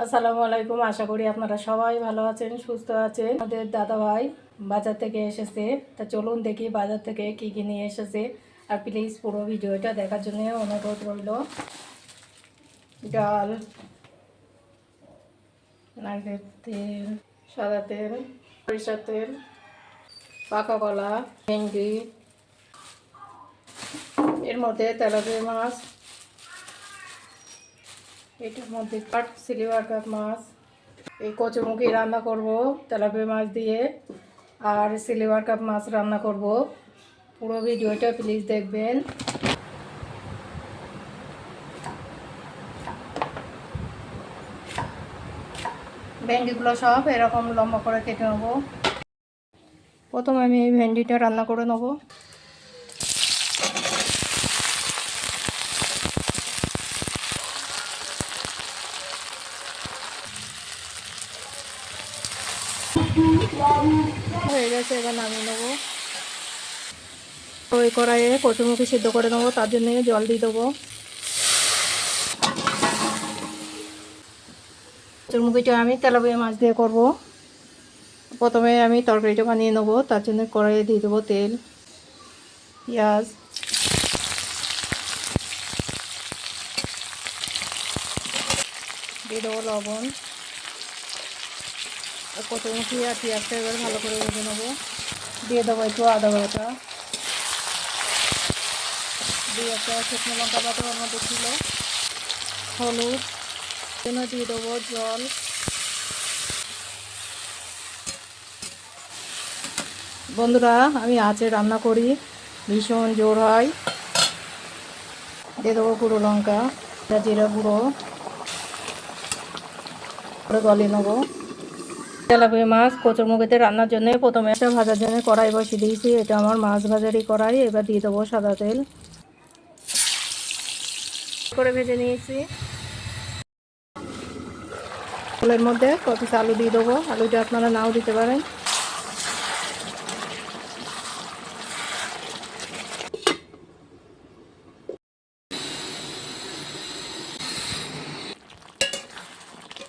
আসসালামু আলাইকুম। আশা করি আপনারা সবাই ভালো আছেন, সুস্থ আছেন। আমাদের দাদা ভাই বাজার থেকে এসেছে, তা চলুন দেখি বাজার থেকে কি কি নিয়ে এসেছে। আর প্লিজ পুরো ভিডিওটা দেখার জন্য অনুরোধ রইল। ডাল, নারকেল তেল, সাদা তেল, সরিষার তেল, পাকা কলা, ভেন্ডি, এর মধ্যে তেলাপিয়া মাছ, এটার মধ্যে সিলভার কাপ মাছ। এই কচুরমুখী রান্না করব তেলাপিয়া মাছ দিয়ে, আর সিলভার কাপ মাছ রান্না করব। পুরো ভিডিওটা প্লিজ দেখবেন। ভেন্ডিগুলো সব এরকম লম্বা করে কেটে নেব। প্রথমে আমি এই ভেন্ডিটা রান্না করে নেব। হয়ে গেছে, এবার নামিয়ে নেবো। ওই কড়াইয়ে কচুরমুখী সিদ্ধ করে নেবো, তার জন্য জল দিয়ে দেবো। কচুরমুখীটা আমি তেলাপিয়া মাছ দিয়ে করব। প্রথমে আমি তরকারিটা বানিয়ে নেবো, তার জন্য কড়াইয়ে দিয়ে দেবো তেল, পেঁয়াজ, দিয়ে দেবো লবণ। কচুরমুখী আর পেঁয়াজটা এবার ভালো করে ভেজে নেবো। দিয়ে দেবো একটু আদা বাটা, দিয়ে একটা শুকনো লঙ্কা বাটা ওর মধ্যে ছিল, হলুদ, দিয়ে দেবো জল। বন্ধুরা, আমি আঁচে রান্না করি, ভীষণ জোর হয়। দিয়ে দেবো গুঁড়ো লঙ্কা, জিরা গুঁড়ো, গলিয়ে নেবো। তেলাপিয়া মাছ কচুরমুখিতে রান্নার জন্য প্রথমে একটা ভাজার জন্য কড়াই বসিয়ে দিয়েছি। এটা আমার মাছ ভাজারই কড়াই। এবার দিয়ে দেবো সাদা তেল করে ভেজে নিয়েছি। তেলের মধ্যে কত আলু দিয়ে দেবো। আলুটা আপনারা নাও দিতে পারেন।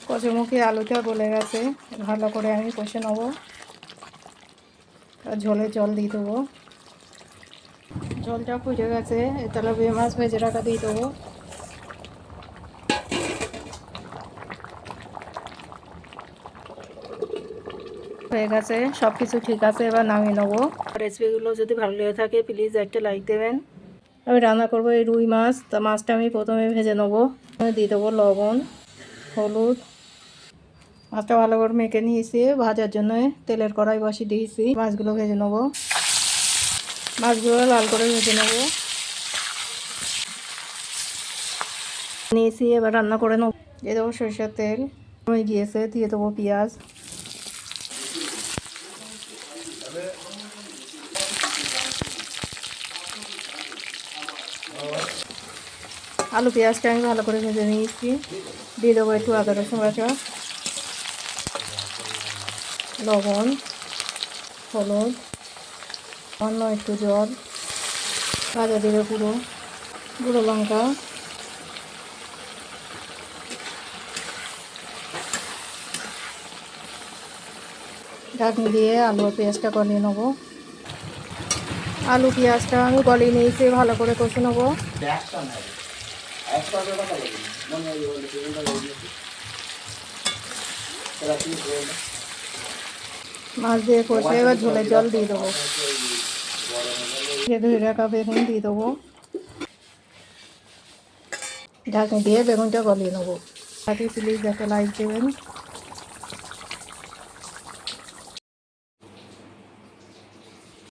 কচুরমুখী আলুটা গলে গেছে, ভালো করে আমি কষে নেব। ঝোলে জল দিয়ে দেবো। জলটা ফুটে গেছে, তেলাপিয়া মাছ ভেজে রাখা দিয়ে দেবো। হয়ে গেছে, সব কিছু ঠিক আছে, এবার নামিয়ে নেবো। রেসিপিগুলো যদি ভালো লেগে থাকে প্লিজ একটা লাইক দেবেন। আমি রান্না করবো এই রুই মাছ। তা মাছটা আমি প্রথমে ভেজে নেবো। দিয়ে দেবো লবণ, হলুদ। মাছটা ভালো করে মেখে নিয়েছি। ভাজার জন্য তেলের কড়াই বসিয়ে দিয়েছি। মাছগুলো ভেজে নেবো। মাছগুলো লাল করে ভেজে নেবো নিয়েছি। এবার রান্না করে নেবো। দিয়ে দেবো সরষের তেল হয়ে গিয়েছে। দিয়ে দেবো পেঁয়াজ, আলু পেঁয়াজটা আমি ভালো করে ভেজে নিয়েছি। দিয়ে দেবো একটু আদা রসুন বাটা, লবণ, হলুদ, অন্য একটু জল, ভাজা দেবে পুরো গুঁড়ো লঙ্কা, ঢাকনি দিয়ে আলু পেঁয়াজটা গলিয়ে নেবো। আলু পেঁয়াজটা আমি গলিয়ে নিয়েছি, ভালো করে কষে নেবো। মাছ দিয়ে কষে এবার ঝোলের জল দিয়ে দেবো। ধুয়ে রাখা বেগুন দিয়ে দেবো। ঢাকনি দিয়ে বেগুনটা গলিয়ে নেবো। তাতে প্লিজ একটা লাইক দেবেন।